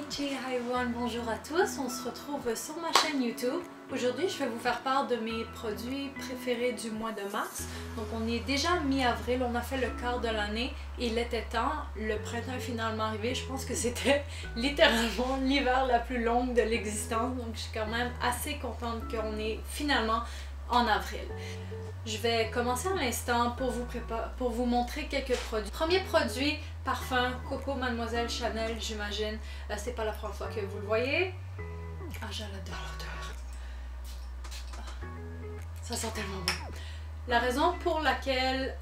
Konnichi, hi everyone, bonjour à tous, on se retrouve sur ma chaîne YouTube. Aujourd'hui, je vais vous faire part de mes produits préférés du mois de mars. Donc on est déjà mi-avril, on a fait le quart de l'année, il était temps, le printemps est finalement arrivé. Je pense que c'était littéralement l'hiver la plus longue de l'existence, donc je suis quand même assez contente qu'on est finalement en avril. Je vais commencer à l'instant pour vous montrer quelques produits. Premier produit, parfum Coco Mademoiselle Chanel, j'imagine. C'est pas la première fois que vous le voyez. Ah, j'adore l'odeur. Ça sent tellement bon. La raison pour laquelle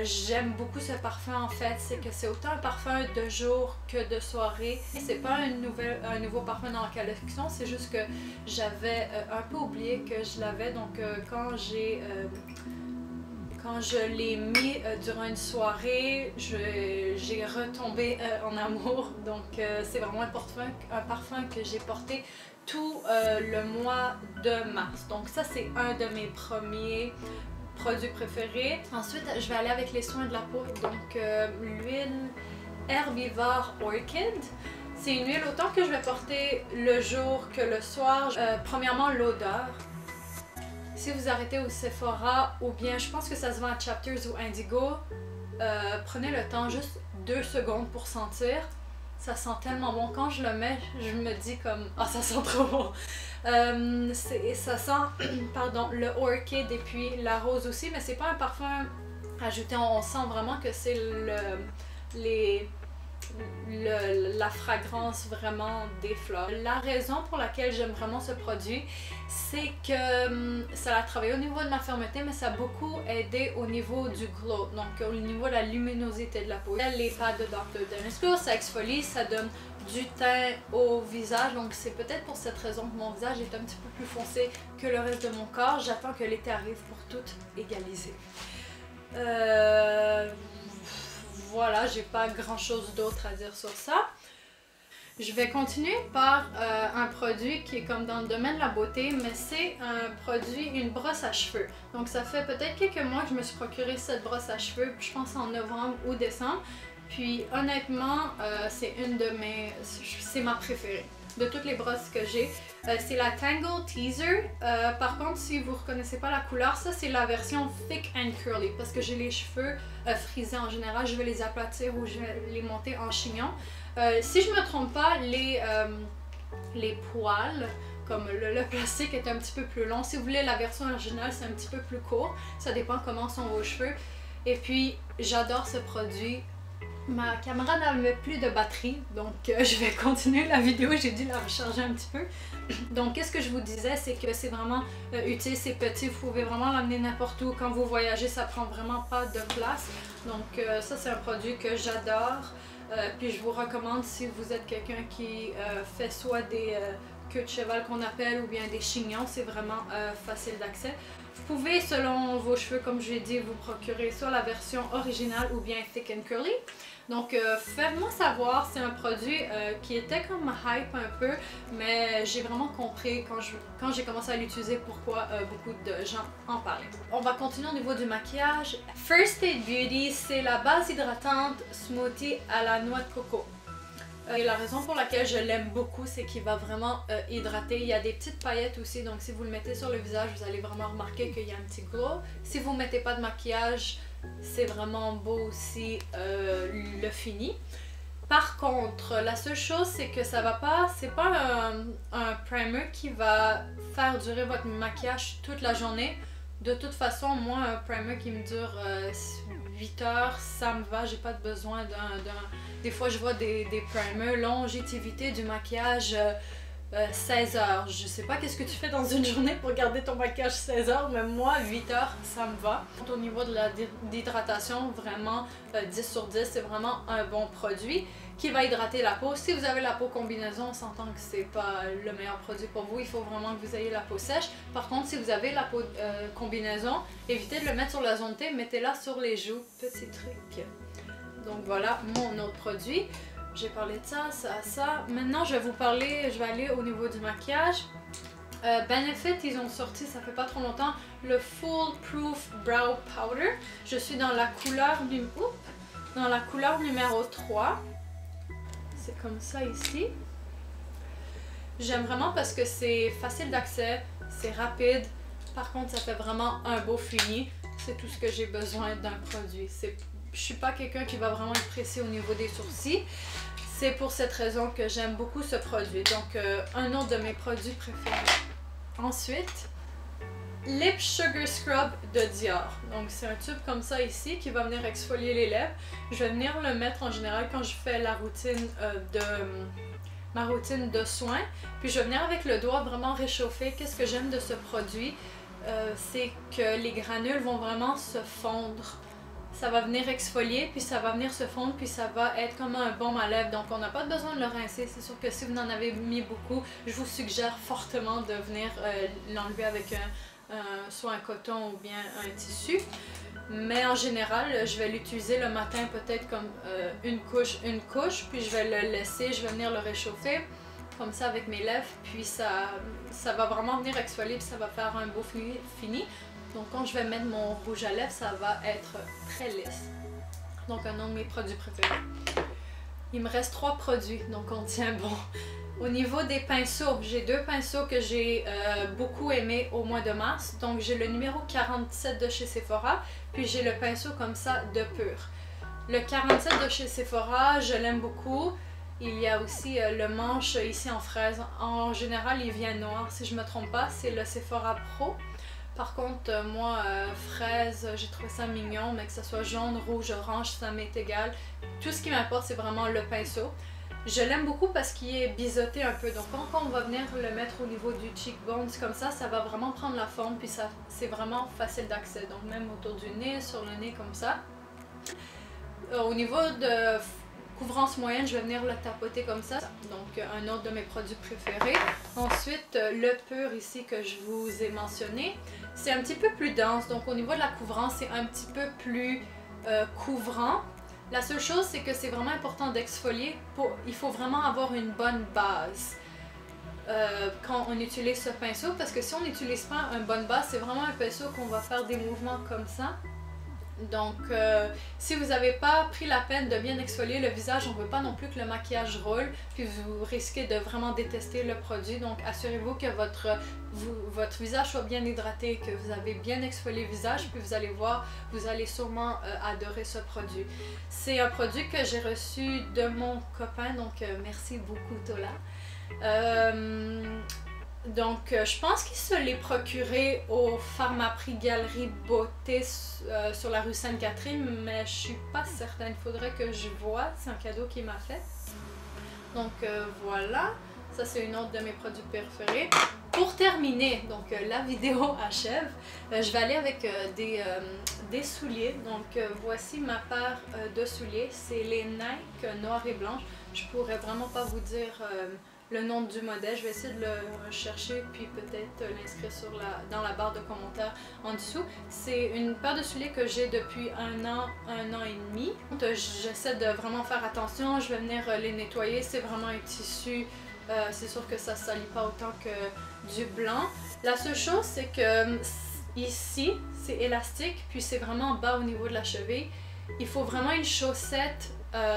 j'aime beaucoup ce parfum en fait, c'est que c'est autant un parfum de jour que de soirée. C'est pas un nouveau parfum dans la collection, c'est juste que j'avais un peu oublié que je l'avais. Donc quand je l'ai mis durant une soirée, j'ai retombé en amour. Donc c'est vraiment un parfum que j'ai porté tout le mois de mars. Donc ça c'est un de mes premiers produits préférés. Ensuite je vais aller avec les soins de la peau. Donc l'huile Herbivore Orchid. C'est une huile autant que je vais porter le jour que le soir. Premièrement l'odeur. Si vous arrêtez au Sephora ou bien je pense que ça se vend à Chapters ou Indigo, prenez le temps, juste 2 secondes pour sentir. Ça sent tellement bon. Quand je le mets, je me dis comme « Ah, ça sent trop bon! » Ça sent pardon, le orchid et puis la rose aussi, mais c'est pas un parfum ajouté. On sent vraiment que c'est la fragrance vraiment des fleurs. La raison pour laquelle j'aime vraiment ce produit, c'est que ça a travaillé au niveau de ma fermeté, mais ça a beaucoup aidé au niveau du glow, donc au niveau de la luminosité de la peau. Les pads de Dr. Dennis, ça exfolie, ça donne du teint au visage, donc c'est peut-être pour cette raison que mon visage est un petit peu plus foncé que le reste de mon corps. J'attends que l'été arrive pour tout égaliser. Voilà, j'ai pas grand chose d'autre à dire sur ça. Je vais continuer par un produit qui est comme dans le domaine de la beauté, mais c'est un produit, une brosse à cheveux. Donc ça fait peut-être quelques mois que je me suis procuré cette brosse à cheveux, je pense en novembre ou décembre. Puis honnêtement, c'est ma préférée de toutes les brosses que j'ai. C'est la Tangle Teaser. Par contre, si vous ne reconnaissez pas la couleur, ça c'est la version Thick and Curly parce que j'ai les cheveux frisés en général. Je vais les aplatir ou je vais les monter en chignon. Si je ne me trompe pas, les poils, comme le plastique est un petit peu plus long. Si vous voulez la version originale, c'est un petit peu plus court. Ça dépend comment sont vos cheveux. Et puis, j'adore ce produit. Ma caméra n'avait plus de batterie, donc je vais continuer la vidéo, j'ai dû la recharger un petit peu. Donc qu'est-ce que je vous disais, c'est que c'est vraiment utile, c'est petit, vous pouvez vraiment l'amener n'importe où. Quand vous voyagez, ça prend vraiment pas de place. Donc ça c'est un produit que j'adore. Puis je vous recommande si vous êtes quelqu'un qui fait soit des queues de cheval qu'on appelle ou bien des chignons, c'est vraiment facile d'accès. Vous pouvez, selon vos cheveux, comme je l'ai dit, vous procurer soit la version originale ou bien Thick and Curly. Donc, faites-moi savoir, c'est un produit qui était comme hype un peu, mais j'ai vraiment compris quand j'ai commencé à l'utiliser pourquoi beaucoup de gens en parlaient. On va continuer au niveau du maquillage. First Aid Beauty, c'est la base hydratante smoothie à la noix de coco. Et la raison pour laquelle je l'aime beaucoup, c'est qu'il va vraiment hydrater. Il y a des petites paillettes aussi, donc si vous le mettez sur le visage, vous allez vraiment remarquer qu'il y a un petit glow. Si vous ne mettez pas de maquillage, c'est vraiment beau aussi le fini. Par contre, la seule chose, c'est que ça va pas, c'est pas un primer qui va faire durer votre maquillage toute la journée. De toute façon, moi, un primer qui me dure 8 heures, ça me va, j'ai pas besoin Des fois, je vois des primers, longévité du maquillage 16 heures. Je sais pas qu'est-ce que tu fais dans une journée pour garder ton maquillage 16 heures, mais moi, 8 heures, ça me va. Au niveau de l'hydratation, vraiment 10 sur 10, c'est vraiment un bon produit qui va hydrater la peau. Si vous avez la peau combinaison, on s'entend que c'est pas le meilleur produit pour vous. Il faut vraiment que vous ayez la peau sèche. Par contre, si vous avez la peau combinaison, évitez de le mettre sur la zone T, mettez-la sur les joues. Petit truc. Donc voilà mon autre produit. J'ai parlé de ça, ça. Maintenant, je vais aller au niveau du maquillage. Benefit, ils ont sorti, ça fait pas trop longtemps, le Full Proof Brow Powder. Je suis dans la couleur numéro 3. C'est comme ça ici. J'aime vraiment parce que c'est facile d'accès, c'est rapide. Par contre, ça fait vraiment un beau fini. C'est tout ce que j'ai besoin d'un produit. Je suis pas quelqu'un qui va vraiment être pressé au niveau des sourcils. C'est pour cette raison que j'aime beaucoup ce produit. Donc, un autre de mes produits préférés. Ensuite, Lip Sugar Scrub de Dior. Donc, c'est un tube comme ça ici qui va venir exfolier les lèvres. Je vais venir le mettre en général quand je fais la routine ma routine de soins. Puis je vais venir avec le doigt vraiment réchauffer. Qu'est-ce que j'aime de ce produit? C'est que les granules vont vraiment se fondre. Ça va venir exfolier, puis ça va venir se fondre, puis ça va être comme un baume à lèvres. Donc on n'a pas besoin de le rincer. C'est sûr que si vous en avez mis beaucoup, je vous suggère fortement de venir l'enlever avec soit un coton ou bien un tissu. Mais en général, je vais l'utiliser le matin peut-être comme une couche, puis je vais le laisser, je vais venir le réchauffer comme ça avec mes lèvres, puis ça va vraiment venir exfolier, puis ça va faire un beau fini. Donc quand je vais mettre mon rouge à lèvres, ça va être très lisse. Donc un autre de mes produits préférés. Il me reste 3 produits, donc on tient bon. Au niveau des pinceaux, j'ai 2 pinceaux que j'ai beaucoup aimés au mois de mars. Donc j'ai le numéro 47 de chez Sephora, puis j'ai le pinceau comme ça de Pur. Le 47 de chez Sephora, je l'aime beaucoup. Il y a aussi le manche ici en fraise. En général, il vient noir, si je ne me trompe pas, c'est le Sephora Pro. Par contre, moi, fraise, j'ai trouvé ça mignon, mais que ce soit jaune, rouge, orange, ça m'est égal. Tout ce qui m'importe, c'est vraiment le pinceau. Je l'aime beaucoup parce qu'il est biseauté un peu. Donc quand on va venir le mettre au niveau du cheekbone comme ça va vraiment prendre la forme. Puis c'est vraiment facile d'accès. Donc même autour du nez, sur le nez comme ça. Au niveau de couvrance moyenne, je vais venir le tapoter comme ça. Donc un autre de mes produits préférés. Ensuite, le Pur ici que je vous ai mentionné. C'est un petit peu plus dense. Donc au niveau de la couvrance, c'est un petit peu plus couvrant. La seule chose, c'est que c'est vraiment important d'exfolier. Il faut vraiment avoir une bonne base quand on utilise ce pinceau. Parce que si on n'utilise pas une bonne base, c'est vraiment un pinceau qu'on va faire des mouvements comme ça. Donc, si vous n'avez pas pris la peine de bien exfolier le visage, on ne veut pas non plus que le maquillage roule, puis vous risquez de vraiment détester le produit. Donc, assurez-vous que votre visage soit bien hydraté, que vous avez bien exfolié le visage, puis vous allez voir, vous allez sûrement adorer ce produit. C'est un produit que j'ai reçu de mon copain, donc merci beaucoup Tola. Donc, je pense qu'il se l'est procuré au Pharmaprix Galerie Beauté sur la rue Sainte-Catherine, mais je suis pas certaine. Il faudrait que je vois. C'est un cadeau qu'il m'a fait. Donc, voilà. Ça, c'est une autre de mes produits préférés. Pour terminer, donc la vidéo achève. Je vais aller avec des souliers. Donc, voici ma paire de souliers. C'est les Nike noir et blanche. Je pourrais vraiment pas vous dire le nom du modèle. Je vais essayer de le chercher puis peut-être l'inscrire dans la barre de commentaires en dessous. C'est une paire de souliers que j'ai depuis un an et demi. J'essaie de vraiment faire attention. Je vais venir les nettoyer. C'est vraiment un tissu. C'est sûr que ça ne salit pas autant que du blanc. La seule chose, c'est que ici, c'est élastique, puis c'est vraiment bas au niveau de la cheville. Il faut vraiment une chaussette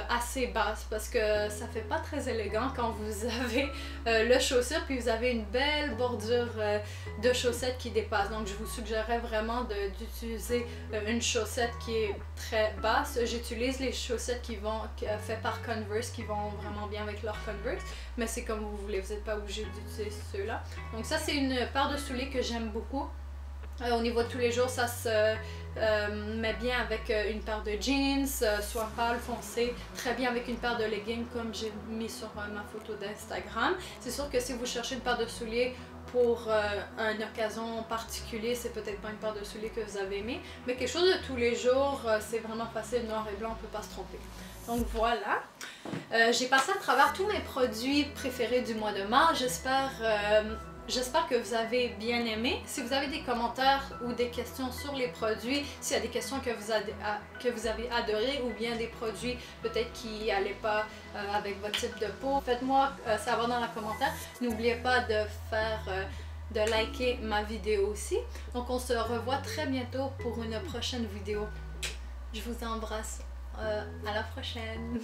assez basse parce que ça fait pas très élégant quand vous avez le chaussure puis vous avez une belle bordure de chaussettes qui dépasse. Donc je vous suggérerais vraiment d'utiliser une chaussette qui est très basse. J'utilise les chaussettes faites par Converse qui vont vraiment bien avec leur Converse, mais c'est comme vous voulez, vous n'êtes pas obligé d'utiliser ceux-là. Donc ça, c'est une paire de souliers que j'aime beaucoup. Au niveau de tous les jours, ça se met bien avec une paire de jeans, soit pâle, foncé, très bien avec une paire de leggings comme j'ai mis sur ma photo d'Instagram. C'est sûr que si vous cherchez une paire de souliers pour une occasion particulière, c'est peut-être pas une paire de souliers que vous avez aimé, mais quelque chose de tous les jours, c'est vraiment facile, noir et blanc, on peut pas se tromper. Donc voilà, j'ai passé à travers tous mes produits préférés du mois de mars. J'espère que vous avez bien aimé. Si vous avez des commentaires ou des questions sur les produits, s'il y a des questions que vous avez adorées ou bien des produits peut-être qui n'allaient pas avec votre type de peau, faites-moi savoir dans les commentaires. N'oubliez pas de liker ma vidéo aussi. Donc on se revoit très bientôt pour une prochaine vidéo. Je vous embrasse. À la prochaine.